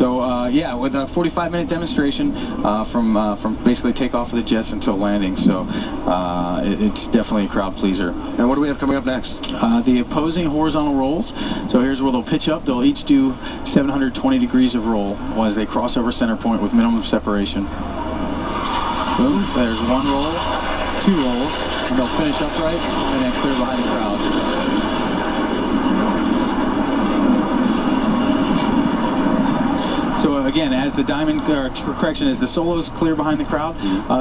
So yeah, with a 45-minute demonstration from basically takeoff of the jets until landing. So it's definitely a crowd pleaser. And what do we have coming up next? The opposing horizontal rolls. So here's where they'll pitch up. They'll each do 720 degrees of roll as they cross over center point with minimum separation. Boom. There's one roll, two rolls, and they'll finish upright and then clear behind the crowd. So again, as the diamond, as the solo's clear behind the crowd,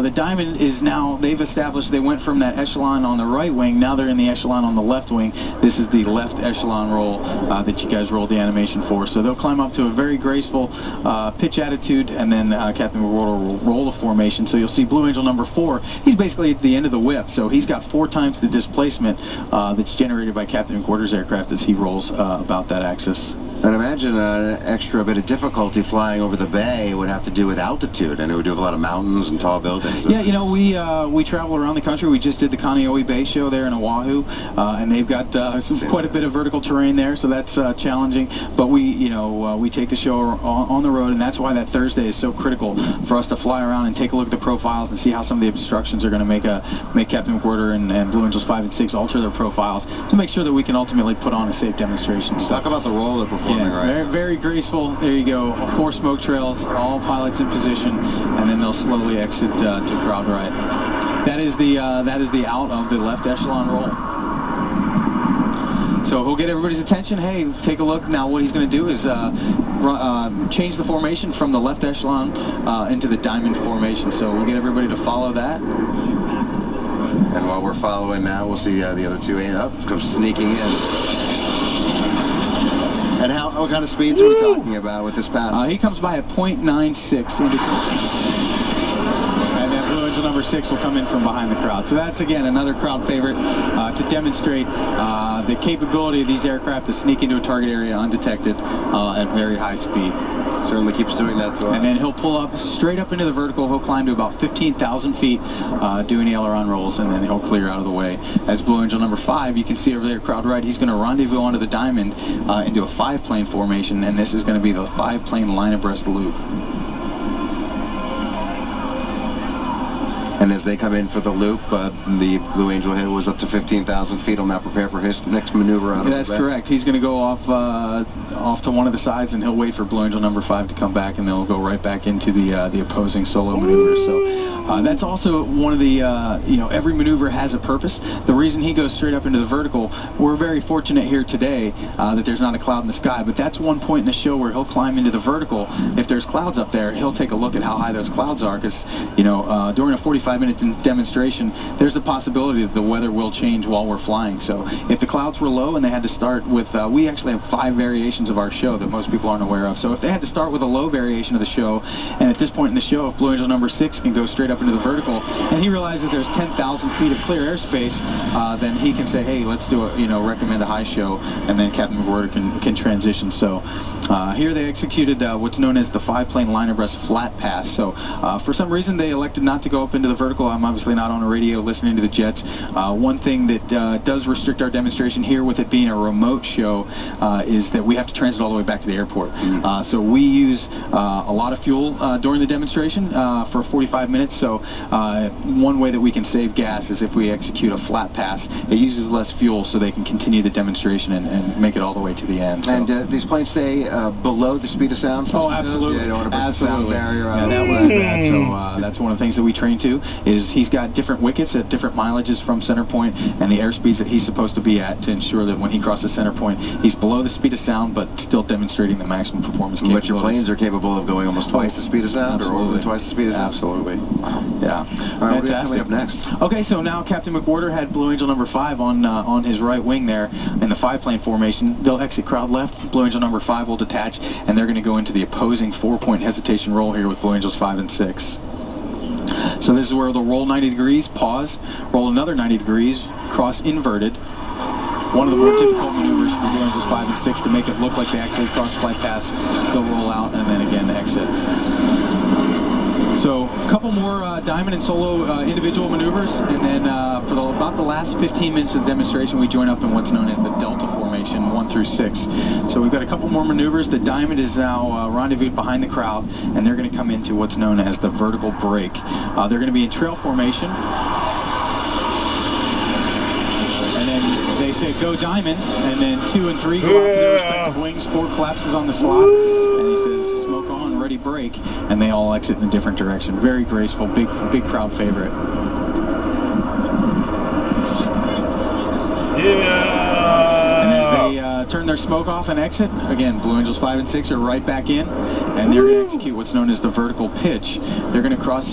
the diamond is now, they've established, they went from that echelon on the right wing, now they're in the echelon on the left wing. This is the left echelon roll that you guys rolled the animation for. So they'll climb up to a very graceful pitch attitude, and then Captain McWhorter will roll a formation. So you'll see Blue Angel number 4, he's basically at the end of the whip, so he's got 4 times the displacement that's generated by Captain McWhorter's aircraft as he rolls about that axis. And imagine an extra bit of difficulty flying over the bay would have to do with altitude, and it would do with a lot of mountains and tall buildings. Yeah, you know, we travel around the country. We just did the Kaneohe Bay show there in Oahu, and they've got quite a bit of vertical terrain there, so that's challenging. But we take the show on the road, and that's why that Thursday is so critical for us to fly around and take a look at the profiles and see how some of the obstructions are going to make Captain McWhorter and Blue Angels 5 and 6 alter their profiles to make sure that we can ultimately put on a safe demonstration. Talk about the role they're performing. Yeah, right. very graceful. There you go. 4 smoke trails, all pilots in position, and then they'll slowly exit to crowd right. That is the out of the left echelon roll. So he'll get everybody's attention. Hey, take a look. Now what he's going to do is change the formation from the left echelon into the diamond formation. So we'll get everybody to follow that. And while we're following that, we'll see the other 2 up, come sneaking in. And what kind of speeds are we talking about with this pass? He comes by at 0.96. And then Blue Angel number 6 will come in from behind the crowd. So that's, again, another crowd favorite to demonstrate the capability of these aircraft to sneak into a target area undetected at very high speed. Certainly keeps doing that to us. And then he'll pull up straight up into the vertical. He'll climb to about 15,000 feet doing the aileron rolls, and then he'll clear out of the way. As Blue Angel number 5, you can see over there, crowd right, he's going to rendezvous onto the diamond into a 5-plane formation, and this is going to be the 5-plane line abreast loop. And as they come in for the loop, the Blue Angel here was up to 15,000 feet. He'll now prepare for his next maneuver out of the bay. That's correct. He's going to go off to one of the sides, and he'll wait for Blue Angel number 5 to come back, and they'll go right back into the opposing solo maneuver. So that's also one of the, every maneuver has a purpose. The reason he goes straight up into the vertical, we're very fortunate here today that there's not a cloud in the sky, but that's one point in the show where he'll climb into the vertical. If there's clouds up there, he'll take a look at how high those clouds are, because, during a 45-minute demonstration, there's the possibility that the weather will change while we're flying. So if the clouds were low and they had to start with, we actually have 5 variations of our show that most people aren't aware of. So if they had to start with a low variation of the show, and at this point in the show, if Blue Angel number 6 can go straight up into the vertical, and he realizes there's 10,000 feet of clear airspace, then he can say, hey, let's do recommend a high show, and then Captain McWhorter can transition. So here they executed what's known as the 5-plane line abreast flat pass. So for some reason they elected not to go up into the vertical. I'm obviously not on a radio listening to the jets. One thing that does restrict our demonstration here with it being a remote show is that we have to transit all the way back to the airport. So we use a lot of fuel during the demonstration for 45 minutes. So one way that we can save gas is if we execute a flat pass. It uses less fuel so they can continue the demonstration and make it all the way to the end. So. And these planes stay below the speed of sound? Oh, absolutely. Yeah, you don't want to put the sound barrier out. Yeah, that was bad. So that's one of the things that we train to, is he's got different wickets at different mileages from center point and the airspeeds that he's supposed to be at to ensure that when he crosses center point, he's below the speed of sound but still demonstrating the maximum performance capability. But your planes are capable of going almost twice the speed of sound, or over twice the speed of sound? Absolutely. Wow. Yeah. All right, what's coming up next? Okay, so now Captain McWhorter had Blue Angel number 5 on his right wing there in the 5-plane formation. They'll exit crowd left. Blue Angel number 5 will detach, and they're going to go into the opposing 4-point hesitation roll here with Blue Angels 5 and 6. So this is where they'll roll 90 degrees, pause, roll another 90 degrees, cross inverted. One of the more difficult maneuvers for Blue Angels 5 and 6 to make it look like they actually cross flight pass. They'll roll out and then again exit. So a couple couple more diamond and solo individual maneuvers, and then for about the last 15 minutes of the demonstration, we join up in what's known as the Delta formation, 1 through 6. So we've got a couple more maneuvers. The diamond is now rendezvoused behind the crowd, and they're going to come into what's known as the vertical break. They're going to be in trail formation. They say go diamond, and then 2 and 3 go out to their respective wings. 4 collapses on the slot, and he says smoke on, ready, break, and they all exit in a different direction. Very graceful, big crowd favorite. And as they turn their smoke off and exit, again, Blue Angels 5 and 6 are right back in, and they're going to execute what's known as the vertical pitch. They're going to cross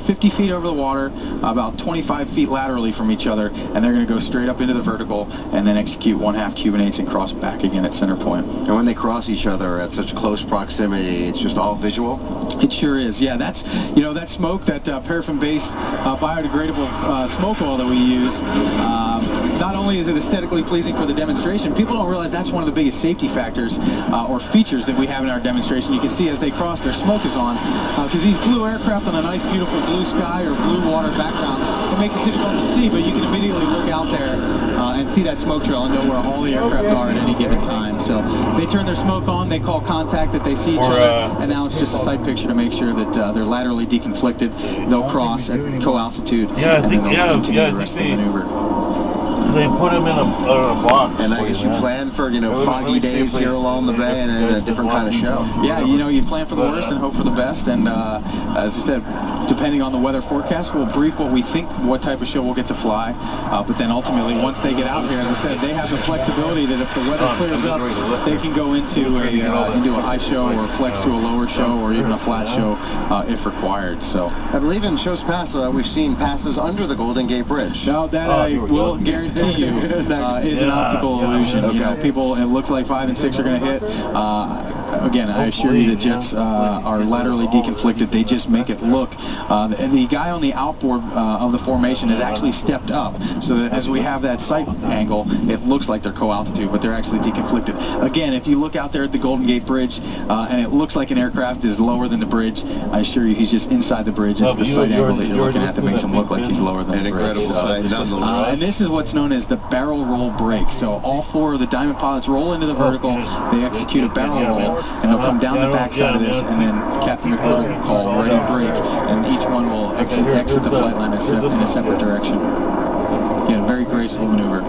50 feet over the water, about 25 feet laterally from each other, and they're going to go straight up into the vertical, and then execute 1/2 Cuban 8s and cross back again at center point. And when they cross each other at such close proximity, it's just all visual? It sure is, yeah. That's, you know, that smoke, that paraffin-based biodegradable smoke oil that we use, not only is it aesthetically pleasing for the demonstration, people don't realize that's one of the biggest safety factors or features that we have in our demonstration. You can see as they cross, their smoke is on, because these blue aircraft on a nice, beautiful blue sky or blue water background, it makes it difficult to see, but you can immediately look out there and see that smoke trail and know where all the aircraft are at any given time. So they turn their smoke on, they call contact that they see each other, and now it's just a sight picture to make sure that they're laterally deconflicted. They'll cross at co-altitude, and then they'll continue the rest of the maneuver. They put him in a box. And I guess you plan for, you know, foggy days here along the bay and a different kind of show. Yeah, you know, you plan for the worst and hope for the best. And as I said, depending on the weather forecast, we'll brief what we think, what type of show we'll get to fly. But then ultimately, once they get out here, as I said, they have the flexibility that if the weather clears up, they can go into a high show or flex to a lower show or even a flat show if required. So I believe in shows past, we've seen passes under the Golden Gate Bridge. No, that I will guarantee you is an optical illusion. Okay. You know, people, it looks like 5 and 6 are going to hit. Again, I assure you the jets are laterally deconflicted. They just make it look. And the guy on the outboard of the formation has actually stepped up, so that as we have that sight angle, it looks like they're co-altitude, but they're actually deconflicted. Again, if you look out there at the Golden Gate Bridge, and it looks like an aircraft is lower than the bridge, I assure you he's just inside the bridge. It's the sight angle that you're looking at that makes him look like he's lower than the bridge. And this is what's known as the barrel roll break. So all 4 of the diamond pilots roll into the vertical, they execute a barrel roll, and they'll come down the backside of this, and then Captain McClure will call ready break, and each one will exit the flight line in a separate direction. Again, very graceful maneuver.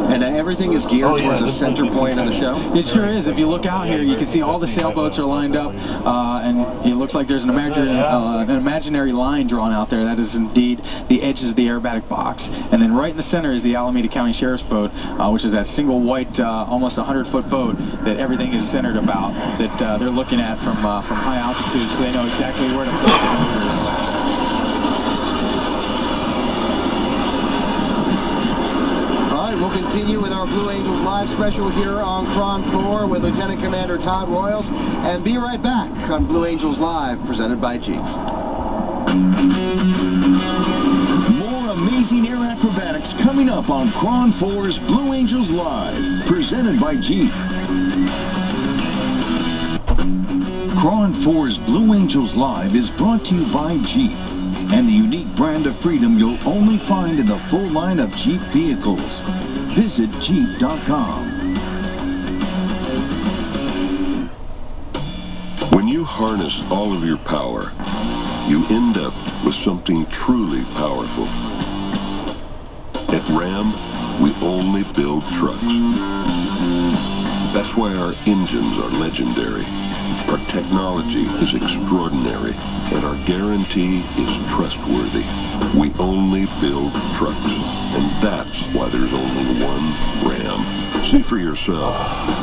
And everything is geared towards the center point of the show? It sure is. If you look out here, you can see all the sailboats are lined up, and it looks like there's an imaginary line drawn out there. That is indeed the edges of the aerobatic box. And then right in the center is the Alameda County Sheriff's boat, which is that single white, almost 100-foot boat that everything is centered about, that they're looking at from high altitude, so they know exactly where to place the maneuvers. We'll continue with our Blue Angels Live special here on Cron 4 with Lieutenant Commander Todd Royals, and be right back on Blue Angels Live, presented by Jeep. More amazing air acrobatics coming up on Cron 4's Blue Angels Live, presented by Jeep. Cron 4's Blue Angels Live is brought to you by Jeep, and the unique brand of freedom you'll only find in the full line of Jeep vehicles. Visit Jeep.com. When you harness all of your power, you end up with something truly powerful. At Ram, we only build trucks. That's why our engines are legendary, our technology is extraordinary, and our guarantee is trustworthy. We only build trucks, and that's why there's only one Ram. See for yourself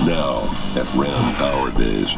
now at Ram Power Days.